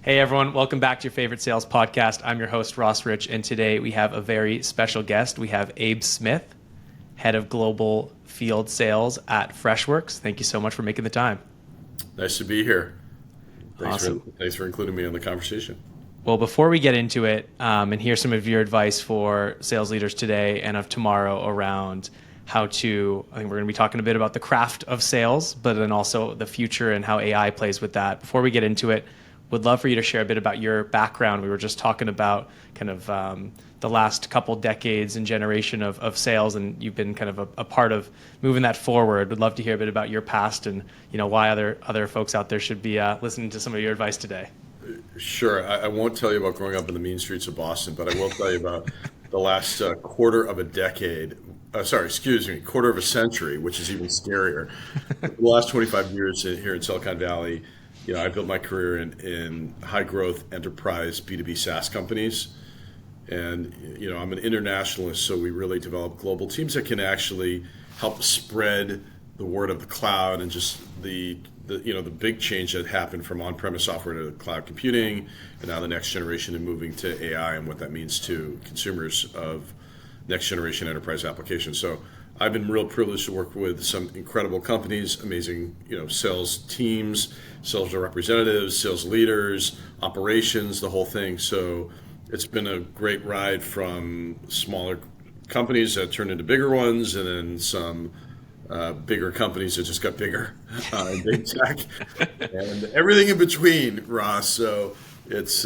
Hey everyone, welcome back to your favorite sales podcast. I'm your host, Ross Rich, and today we have a very special guest. We have Abe Smith, Head of Global Field Sales at Freshworks. Thank you so much for making the time. Nice to be here. Awesome. Thanks for including me in the conversation. Well, before we get into it and hear some of your advice for sales leaders today and of tomorrow around how to, I think we're going to be talking a bit about the craft of sales, but then also the future and how AI plays with that. Before we get into it, would love for you to share a bit about your background. We were just talking about kind of the last couple decades and generation of sales, and you've been kind of a part of moving that forward. Would love to hear a bit about your past and why other folks out there should be listening to some of your advice today. Sure. I won't tell you about growing up in the mean streets of Boston, but I will tell you about the last quarter of a decade. Quarter of a century, which is even scarier. The last 25 years here in Silicon Valley, I built my career in high growth enterprise B2B SaaS companies. And, I'm an internationalist, so we really develop global teams that can actually help spread the word of the cloud and just the big change that happened from on-premise software to cloud computing, and now the next generation and moving to AI and what that means to consumers of next generation enterprise applications. So I've been real privileged to work with some incredible companies, amazing, sales teams, sales representatives, sales leaders, operations, the whole thing. So it's been a great ride from smaller companies that turned into bigger ones, and then some bigger companies that just got bigger, big tech, and everything in between, Ross. So it's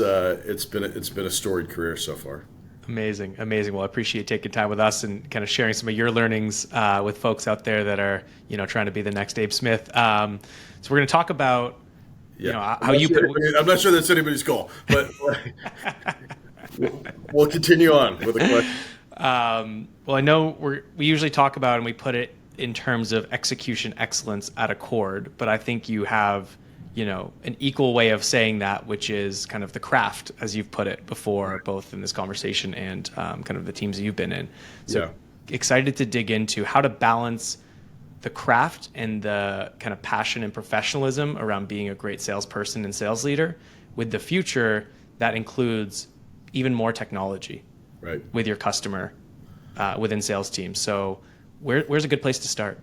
been a storied career so far. Amazing. Well, I appreciate taking time with us and kind of sharing some of your learnings with folks out there that are, trying to be the next Abe Smith. So we're going to talk about, how you put. I'm not sure that's anybody's goal, but we'll continue on with the question. Well, I know we usually talk about and we put it in terms of execution excellence at a chord, but I think you have an equal way of saying that, which is kind of the craft, as you've put it before, both in this conversation and kind of the teams that you've been in. So excited to dig into how to balance the craft and the kind of passion and professionalism around being a great salesperson and sales leader with the future that includes even more technology with your customer within sales teams. So where's a good place to start?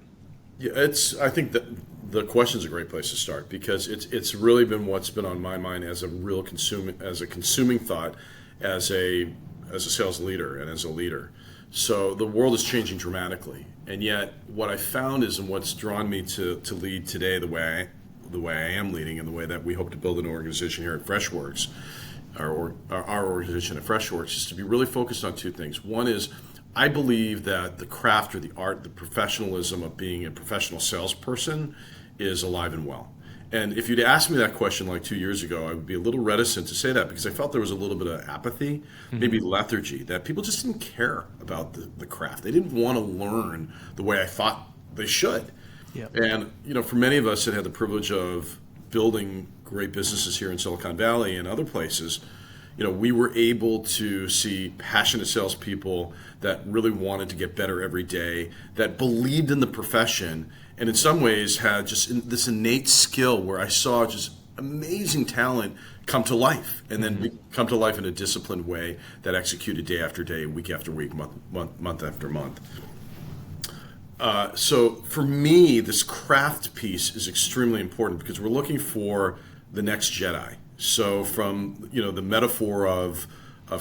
Yeah, I think that the question's a great place to start, because it's really been what's been on my mind as a consuming thought, as a sales leader and as a leader. So the world is changing dramatically, and yet what I found is, and what's drawn me to lead today the way I am leading, and the way that we hope to build an organization here at Freshworks, our organization at Freshworks, is to be really focused on two things. One is, I believe that the craft or the art, the professionalism of being a professional salesperson is alive and well. And if you'd asked me that question like 2 years ago, I would be a little reticent to say that, because I felt there was a little bit of apathy, maybe lethargy, that people just didn't care about the craft. They didn't want to learn the way I thought they should. Yep. And, for many of us that had the privilege of building great businesses here in Silicon Valley and other places, we were able to see passionate salespeople that really wanted to get better every day, that believed in the profession, and in some ways had just this innate skill where I saw just amazing talent come to life, and then come to life in a disciplined way that executed day after day, week after week, month after month. So for me, this craft piece is extremely important, because we're looking for the next Jedi. So from the metaphor of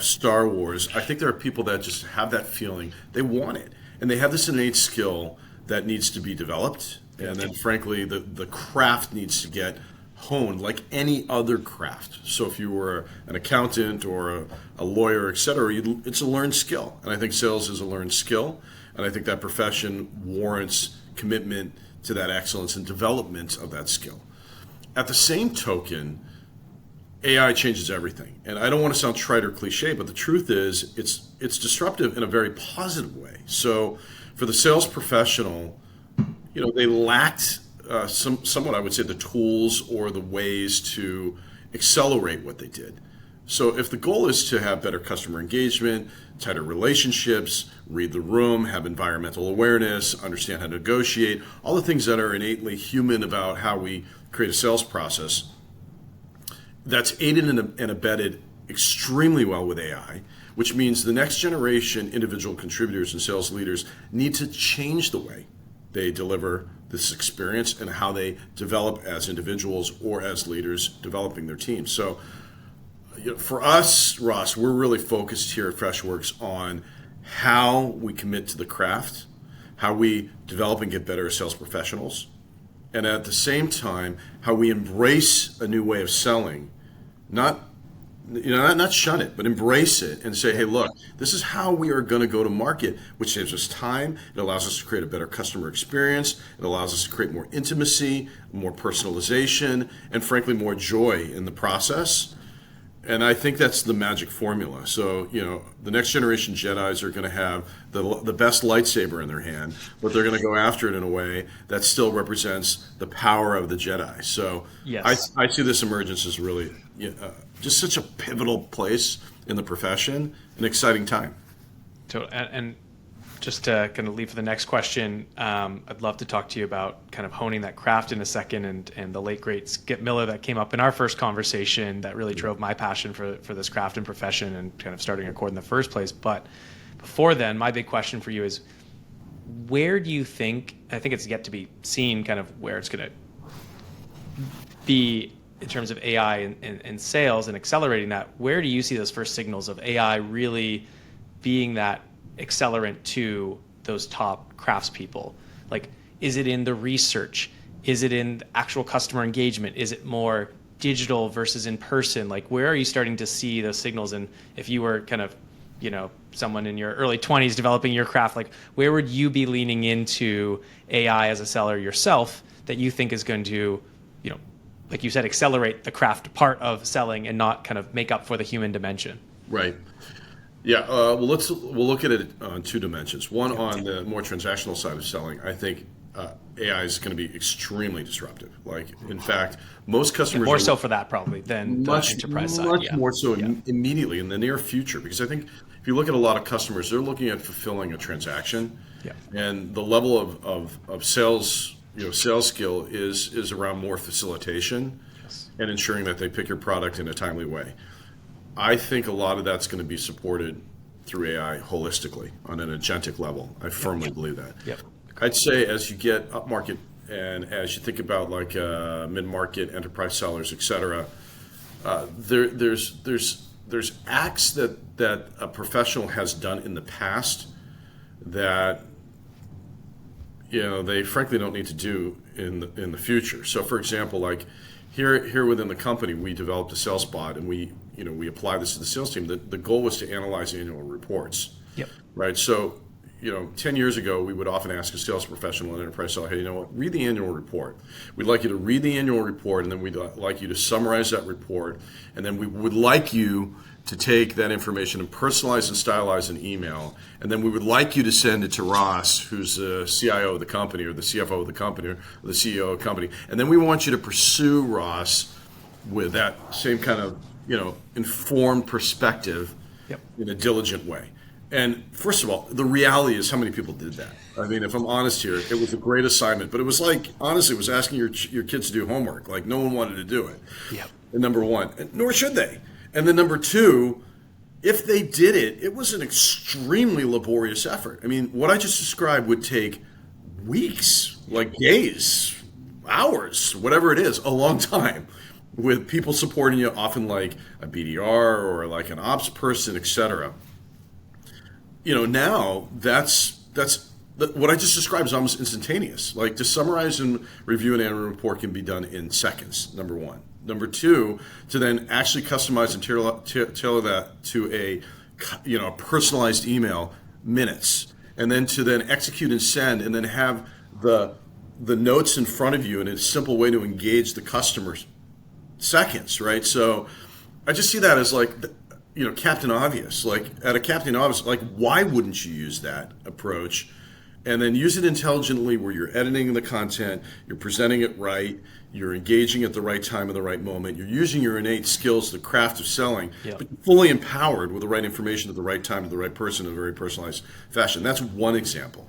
Star Wars, I think there are people that just have that feeling. They want it, and they have this innate skill that needs to be developed. And then frankly, the craft needs to get honed like any other craft. So if you were an accountant or a lawyer, et cetera, it's a learned skill. And I think sales is a learned skill. And I think that profession warrants commitment to that excellence and development of that skill. At the same token, AI changes everything. And I don't want to sound trite or cliche, but the truth is it's disruptive in a very positive way. So for the sales professional, they lacked somewhat, I would say, the tools or the ways to accelerate what they did. So if the goal is to have better customer engagement, tighter relationships, read the room, have environmental awareness, understand how to negotiate, all the things that are innately human about how we create a sales process, that's aided and abetted extremely well with AI, which means the next generation individual contributors and sales leaders need to change the way they deliver this experience and how they develop as individuals or as leaders developing their teams. So for us, Ross, we're really focused here at Freshworks on how we commit to the craft, how we develop and get better as sales professionals, and at the same time, how we embrace a new way of selling, not shun it, but embrace it and say, hey, look, this is how we are going to go to market, which saves us time. It allows us to create a better customer experience. It allows us to create more intimacy, more personalization, and frankly, more joy in the process. And I think that's the magic formula. So, the next generation Jedis are going to have the best lightsaber in their hand, but they're going to go after it in a way that still represents the power of the Jedi. So yes. I see this emergence as really just such a pivotal place in the profession, an exciting time. And just to kind of leave for the next question, I'd love to talk to you about kind of honing that craft in a second, and the late great Skip Miller that came up in our first conversation that really drove my passion for this craft and profession and kind of starting Accord in the first place. But before then, my big question for you is, where do you think, I think it's yet to be seen kind of where it's going to be in terms of AI and sales and accelerating that, where do you see those first signals of AI really being that accelerant to those top craftspeople? Like, is it in the research? Is it in the actual customer engagement? Is it more digital versus in person? Like, where are you starting to see those signals? And if you were kind of, someone in your early 20s developing your craft, like, where would you be leaning into AI as a seller yourself that you think is going to, like you said, accelerate the craft part of selling and not kind of make up for the human dimension? Right. Yeah. We'll look at it on two dimensions. One, on the more transactional side of selling, I think AI is going to be extremely disruptive. Like, in fact, most customers more so for that probably than the enterprise side. Much more so immediately in the near future, because I think if you look at a lot of customers, they're looking at fulfilling a transaction, and the level of sales. Sales skill is around more facilitation and ensuring that they pick your product in a timely way. I think a lot of that's going to be supported through AI holistically on an agentic level. I firmly believe that. I'd say as you get upmarket and as you think about like mid-market enterprise sellers, et cetera, there's acts that a professional has done in the past that they frankly don't need to do in the future. So, for example, like here within the company, we developed a sales bot, and we apply this to the sales team. The goal was to analyze annual reports. Right. So, 10 years ago, we would often ask a sales professional, an enterprise seller, hey, read the annual report. We'd like you to read the annual report, and then we'd like you to summarize that report, and then we would like you to take that information and personalize and stylize an email, and then we would like you to send it to Ross, who's the CIO of the company, or the CFO of the company, or the CEO of the company, and then we want you to pursue Ross with that same kind of informed perspective in a diligent way. And first of all, the reality is, how many people did that? I mean, if I'm honest here, it was a great assignment, but it was like, honestly, it was asking your kids to do homework. Like, no one wanted to do it. And number one, nor should they. And then number two, if they did it, it was an extremely laborious effort. I mean, what I just described would take weeks, like days, hours, whatever it is, a long time, with people supporting you, often like a BDR or like an ops person, et cetera. Now that's what I just described is almost instantaneous. Like, to summarize and review an annual report can be done in seconds, number one. Number two, to then actually customize and tailor that to a personalized email, minutes. And then to then execute and send, and then have the notes in front of you in a simple way to engage the customers, seconds, right? So I just see that as like, Captain Obvious. Like, at a Captain Obvious, like, why wouldn't you use that approach? And then use it intelligently, where you're editing the content, you're presenting it right, you're engaging at the right time at the right moment, you're using your innate skills, the craft of selling, but fully empowered with the right information at the right time to the right person in a very personalized fashion. That's one example.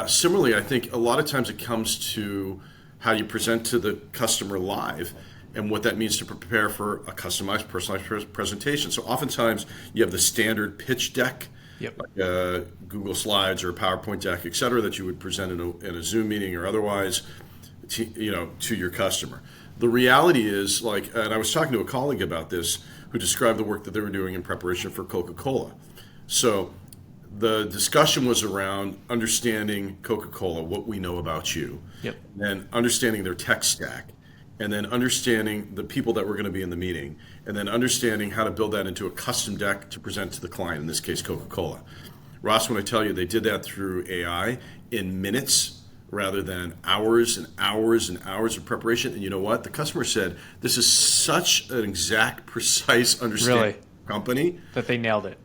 Similarly, I think a lot of times it comes to how you present to the customer live. and what that means to prepare for a customized, personalized presentation. So oftentimes you have the standard pitch deck, Yep. like Google Slides or a PowerPoint deck, et cetera, that you would present in a Zoom meeting or otherwise, to your customer. The reality is, and I was talking to a colleague about this who described the work that they were doing in preparation for Coca-Cola. So the discussion was around understanding Coca-Cola, what we know about you, Yep. and understanding their tech stack, and then understanding the people that were going to be in the meeting, and then understanding how to build that into a custom deck to present to the client, in this case, Coca-Cola. Ross, when I tell you they did that through AI in minutes rather than hours and hours and hours of preparation. And you know what? The customer said, this is such an exact, precise understanding Really? of the company. That they nailed it.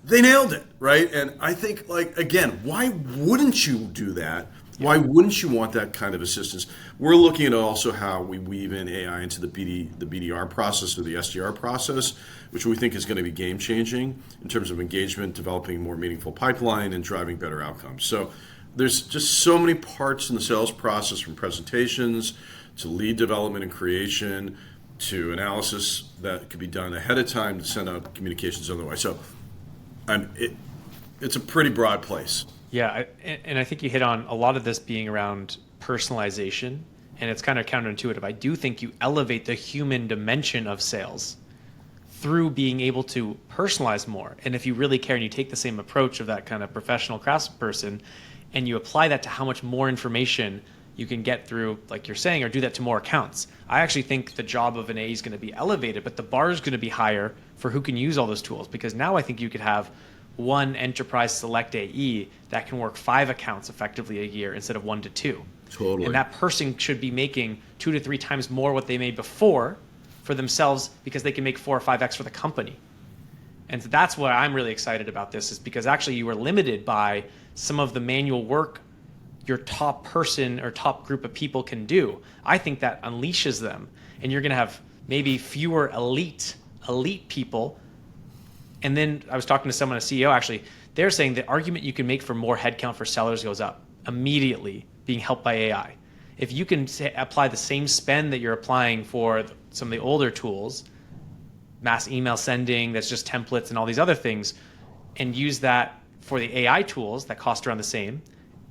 They nailed it, right? And I think, again, why wouldn't you do that? Why wouldn't you want that kind of assistance? We're looking at also how we weave in AI into the BDR process or the SDR process, which we think is going to be game changing in terms of engagement, developing more meaningful pipeline, and driving better outcomes. So there's just so many parts in the sales process, from presentations to lead development and creation to analysis that could be done ahead of time to send out communications otherwise. So it's a pretty broad place. Yeah, and I think you hit on a lot of this being around personalization, and it's kind of counterintuitive. I do think you elevate the human dimension of sales through being able to personalize more. And if you really care and you take the same approach of that kind of professional craftsperson and you apply that to how much more information you can get through, like you're saying, or do that to more accounts, I actually think the job of an AE is going to be elevated, but the bar is going to be higher for who can use all those tools. Because now I think you could have one enterprise select AE that can work 5 accounts effectively a year instead of 1 to 2. Totally. And that person should be making 2 to 3 times more what they made before for themselves, because they can make 4 or 5x for the company. And so that's what I'm really excited about this, is because actually you are limited by some of the manual work your top person or top group of people can do. I think that unleashes them, and you're going to have maybe fewer elite people. And then I was talking to someone, a CEO actually, they're saying the argument you can make for more headcount for sellers goes up immediately, being helped by AI. If you can apply the same spend that you're applying for some of the older tools, mass email sending, that's just templates and all these other things, and use that for the AI tools that cost around the same,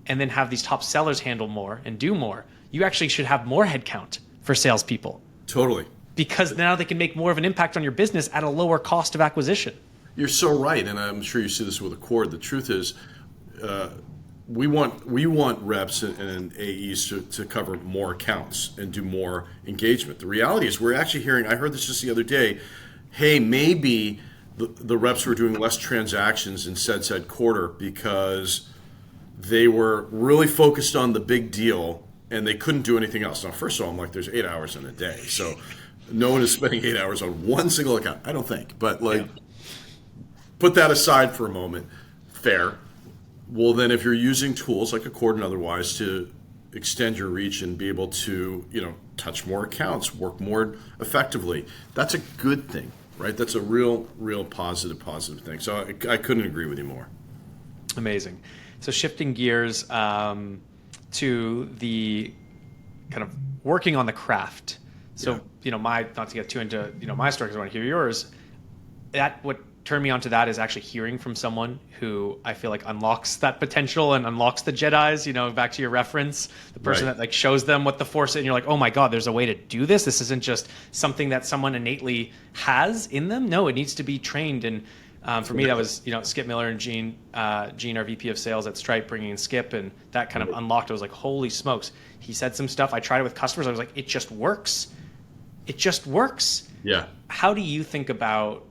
and then have these top sellers handle more and do more, you actually should have more headcount for salespeople. Totally. Because now they can make more of an impact on your business at a lower cost of acquisition. You're so right, and I'm sure you see this with Accord. The truth is, we want reps and AEs to cover more accounts and do more engagement. The reality is, we're actually hearing, I heard this just the other day, hey, maybe the reps were doing less transactions in said quarter because they were really focused on the big deal and they couldn't do anything else. Now, first of all, I'm like, there's 8 hours in a day, so no one is spending 8 hours on one single account. I don't think, but put that aside for a moment. Fair. Well, then if you're using tools like Accord and otherwise to extend your reach and be able to, touch more accounts, work more effectively, that's a good thing, right? That's a real positive thing. So I couldn't agree with you more. Amazing. So shifting gears to the kind of working on the craft. So, not to get too into, my story, because I want to hear yours. What turned me onto that is actually hearing from someone who I feel like unlocks that potential and unlocks the Jedis, back to your reference, the person that shows them what the Force is, and you're like, oh my God, there's a way to do this. This isn't just something that someone innately has in them. No, it needs to be trained. And for me, that was, Skip Miller and Gene, our VP of sales at Stripe, bringing in Skip, and that kind of unlocked. I was like, holy smokes. He said some stuff. I tried it with customers. I was like, it just works. It just works. Yeah. How do you think about,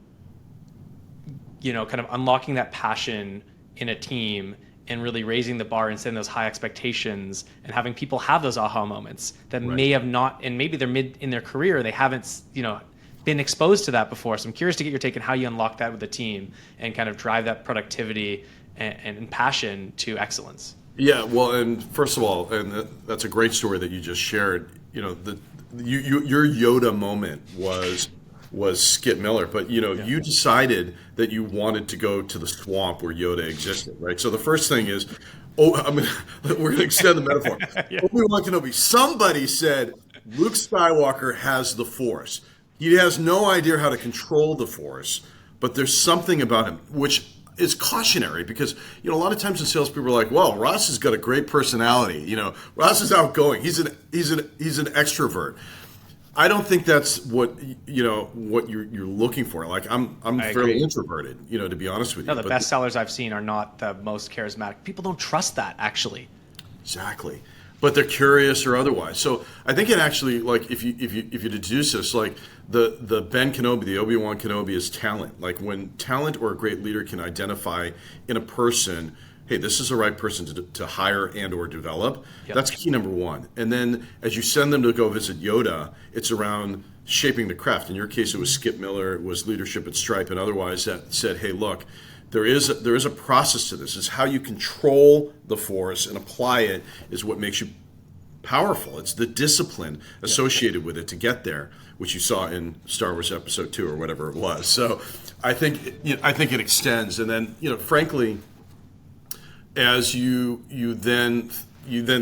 kind of unlocking that passion in a team and really raising the bar and setting those high expectations and having people have those aha moments that may have not, and maybe they're mid in their career, they haven't, been exposed to that before. So I'm curious to get your take on how you unlock that with the team and kind of drive that productivity and passion to excellence. Yeah, well, and first of all, and that's a great story that you just shared. Your Yoda moment was Skip Miller, but you decided that you wanted to go to the swamp where Yoda existed, right? So the first thing is, we're going to extend the metaphor. Obi-Wan Kenobi. Somebody said, Luke Skywalker has the Force. He has no idea how to control the Force, but there's something about him which is cautionary because, a lot of times in sales, people are like, well, Ross has got a great personality. Ross is outgoing. He's an extrovert. I don't think that's what you're looking for. Like I'm fairly introverted, to be honest with you. No, the best sellers I've seen are not the most charismatic. People don't trust that, actually. Exactly. But they're curious or otherwise. So I think it actually, like, if you deduce this, like the Ben Kenobi, the Obi-Wan Kenobi is talent. Like when talent or a great leader can identify in a person, hey, this is the right person to hire and or develop. Yep. That's key number one. And then as you send them to go visit Yoda, it's around shaping the craft. In your case, it was Skip Miller, it was leadership at Stripe and otherwise that said, hey, look, there is a process to this. It's how you control the Force and apply it is what makes you powerful. It's the discipline associated with it to get there, which you saw in Star Wars Episode 2 or whatever it was. So I think it extends. And then, frankly, as you then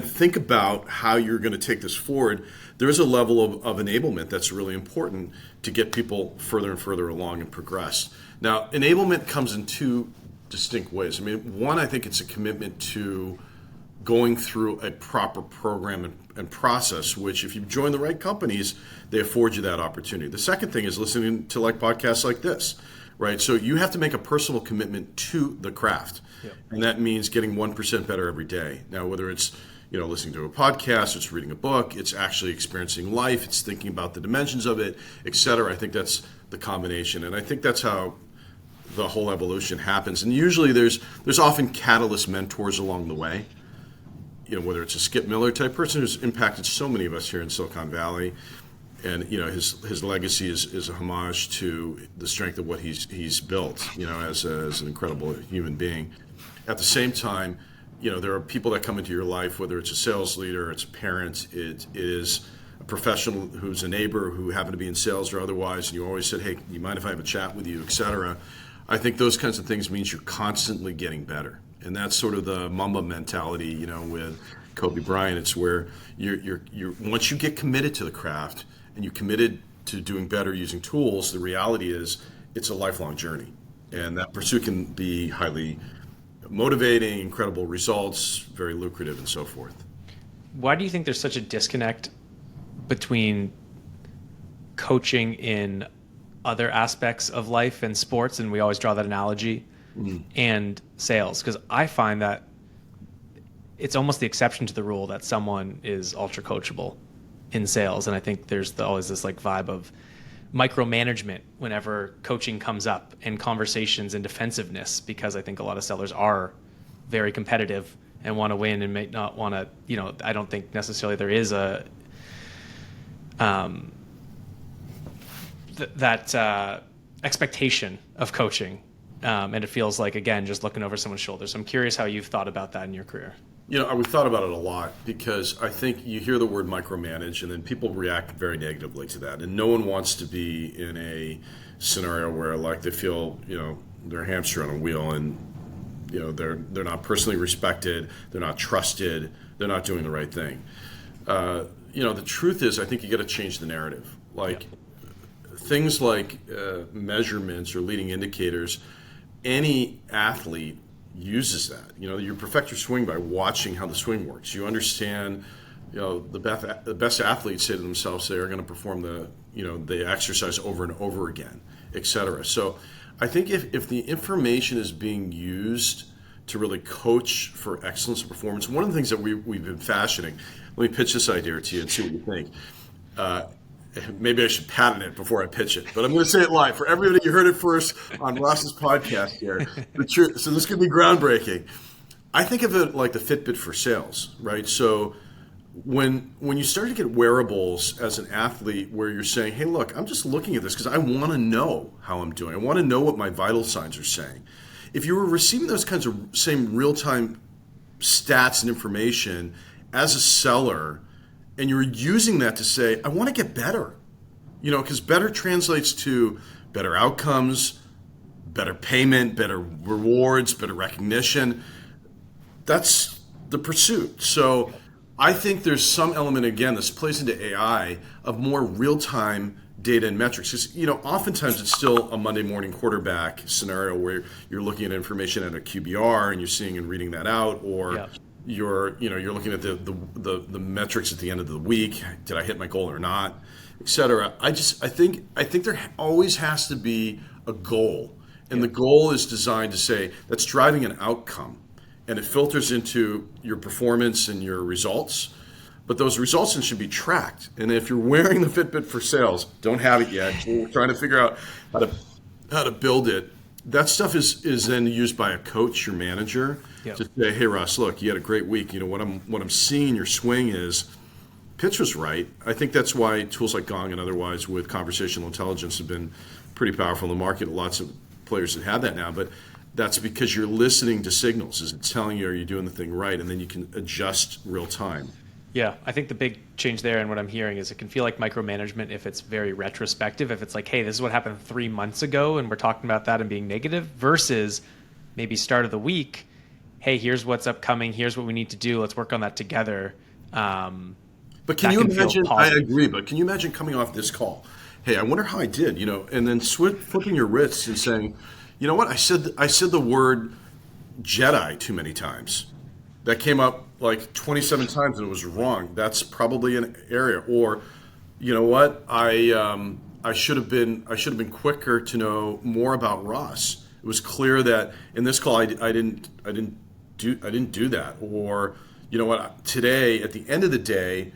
think about how you're going to take this forward, there is a level of enablement that's really important to get people further and further along and progress. Now, enablement comes in two distinct ways. I mean, one, I think it's a commitment to going through a proper program and process, which if you join the right companies, they afford you that opportunity. The second thing is listening to podcasts like this, right? So you have to make a personal commitment to the craft. Yep. And that means getting 1% better every day. Now, whether it's listening to a podcast, it's reading a book, it's actually experiencing life, it's thinking about the dimensions of it, et cetera. I think that's the combination. And I think that's how the whole evolution happens. And usually there's often catalyst mentors along the way. Whether it's a Skip Miller type person who's impacted so many of us here in Silicon Valley, and his legacy is a homage to the strength of what he's built, as an incredible human being. At the same time, there are people that come into your life, whether it's a sales leader, it's a parent, it is a professional who's a neighbor who happened to be in sales or otherwise, and you always said, hey, you mind if I have a chat with you, et cetera. I think those kinds of things means you're constantly getting better. And that's sort of the Mamba mentality, with Kobe Bryant. It's where you're once you get committed to the craft and you're committed to doing better using tools, the reality is it's a lifelong journey. And that pursuit can be highly motivating, incredible results, very lucrative, and so forth. Why do you think there's such a disconnect between coaching in other aspects of life and sports, and we always draw that analogy, and sales? Because I find that it's almost the exception to the rule that someone is ultra coachable in sales. And I think there's always this vibe of micromanagement whenever coaching comes up, and conversations and defensiveness, because I think a lot of sellers are very competitive and want to win and may not want to, I don't think necessarily there is that expectation of coaching. And it feels like, again, just looking over someone's shoulder. So I'm curious how you've thought about that in your career. We've thought about it a lot because I think you hear the word micromanage and then people react very negatively to that. And no one wants to be in a scenario where they feel, they're a hamster on a wheel and, they're not personally respected, they're not trusted, they're not doing the right thing. The truth is, I think you got to change the narrative. Things like measurements or leading indicators, any athlete uses that. You perfect your swing by watching how the swing works. You understand, the best athletes say to themselves they are going to perform the exercise over and over again, et cetera. So I think if the information is being used to really coach for excellence and performance, one of the things that we've been fashioning, let me pitch this idea to you and see what you think. Maybe I should patent it before I pitch it, but I'm going to say it live for everybody. You heard it first on Ross's podcast here. So this could be groundbreaking. I think of it like the Fitbit for sales, right? So when you start to get wearables as an athlete where you're saying, hey, look, I'm just looking at this because I want to know how I'm doing. I want to know what my vital signs are saying. If you were receiving those kinds of same real-time stats and information as a seller, and you're using that to say, I want to get better, because better translates to better outcomes, better payment, better rewards, better recognition. That's the pursuit. So I think there's some element, again, this plays into AI, of more real-time data and metrics. Because, oftentimes it's still a Monday morning quarterback scenario where you're looking at information at a QBR and you're seeing and reading that out, or Yeah. you're looking at the metrics at the end of the week. Did I hit my goal or not, et cetera. I think there always has to be a goal, and the goal is designed to say that's driving an outcome, and it filters into your performance and your results. But those results should be tracked. And if you're wearing the Fitbit for sales, don't have it yet, we're trying to figure out how to build it. That stuff is then used by a coach, your manager, to say, hey Russ, look, you had a great week. What I'm seeing your swing is pitch was right. I think that's why tools like Gong and otherwise with conversational intelligence have been pretty powerful in the market. Lots of players that have that now, but that's because you're listening to signals. Is it telling you, are you doing the thing right? And then you can adjust real time. Yeah, I think the big change there and what I'm hearing is it can feel like micromanagement if it's very retrospective, if it's like, hey, this is what happened 3 months ago and we're talking about that and being negative, versus maybe start of the week, hey, here's what's upcoming, here's what we need to do, let's work on that together. But can you imagine, I agree, but can you imagine coming off this call, hey, I wonder how I did, and then flipping your wrists and saying, you know what, I said the word Jedi too many times. That came up like 27 times and it was wrong. That's probably an area. Or, you know what? I should have been quicker to know more about Ross. It was clear that in this call I didn't do that. Or, you know what? Today at the end of the day,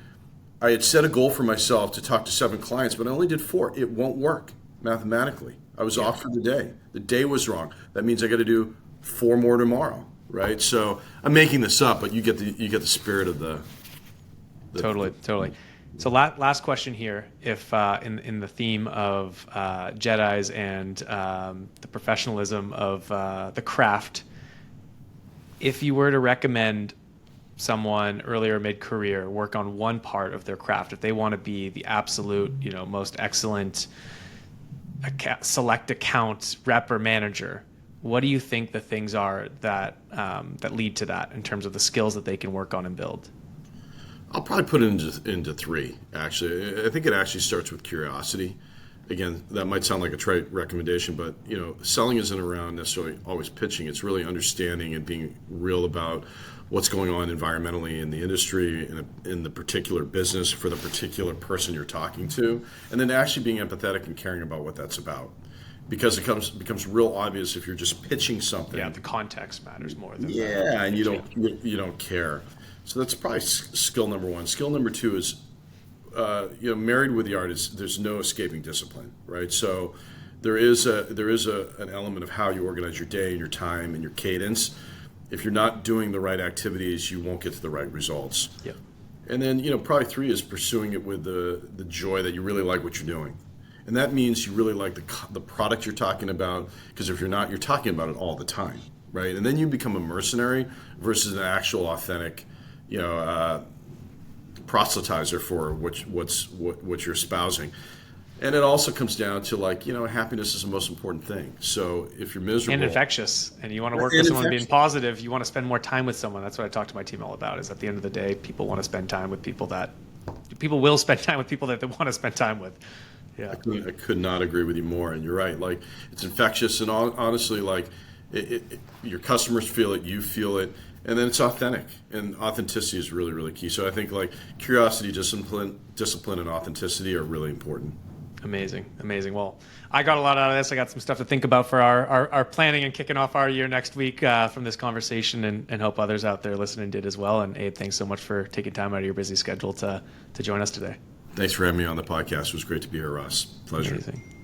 I had set a goal for myself to talk to 7 clients, but I only did 4. It won't work mathematically. I was off for the day. The day was wrong. That means I got to do 4 more tomorrow. Right, so I'm making this up, but you get the spirit of the Totally. So last question here, if in the theme of Jedis and the professionalism of the craft, if you were to recommend someone earlier mid-career work on one part of their craft, if they want to be the absolute most excellent select account rep or manager, what do you think the things are that that lead to that in terms of the skills that they can work on and build? I'll probably put it into 3, actually. I think it actually starts with curiosity. Again, that might sound like a trite recommendation, but selling isn't around necessarily always pitching. It's really understanding and being real about what's going on environmentally in the industry, in the particular business, for the particular person you're talking to, and then actually being empathetic and caring about what that's about. Because it becomes real obvious if you're just pitching something. Yeah, the context matters more than and you don't care. So that's probably skill number 1. Skill number 2 is, married with the art is there's no escaping discipline, right? So there is an element of how you organize your day and your time and your cadence. If you're not doing the right activities, you won't get to the right results. Yeah. And then probably 3 is pursuing it with the joy that you really like what you're doing. And that means you really like the product you're talking about, because if you're not, you're talking about it all the time, right? And then you become a mercenary versus an actual authentic, proselytizer for what you're espousing. And it also comes down to happiness is the most important thing. So if you're miserable and infectious, and you want to work with someone being positive, you want to spend more time with someone. That's what I talk to my team all about. Is at the end of the day, people want to spend time with people will spend time with people that they want to spend time with. Yeah. I could not agree with you more. And you're right. It's infectious, and honestly, your customers feel it, you feel it, and then it's authentic. And authenticity is really, really key. So I think curiosity, discipline, and authenticity are really important. Amazing. Well, I got a lot out of this. I got some stuff to think about for our planning and kicking off our year next week from this conversation, and hope others out there listening did as well. And Abe, thanks so much for taking time out of your busy schedule to join us today. Thanks for having me on the podcast. It was great to be here, Russ. Pleasure. Amazing.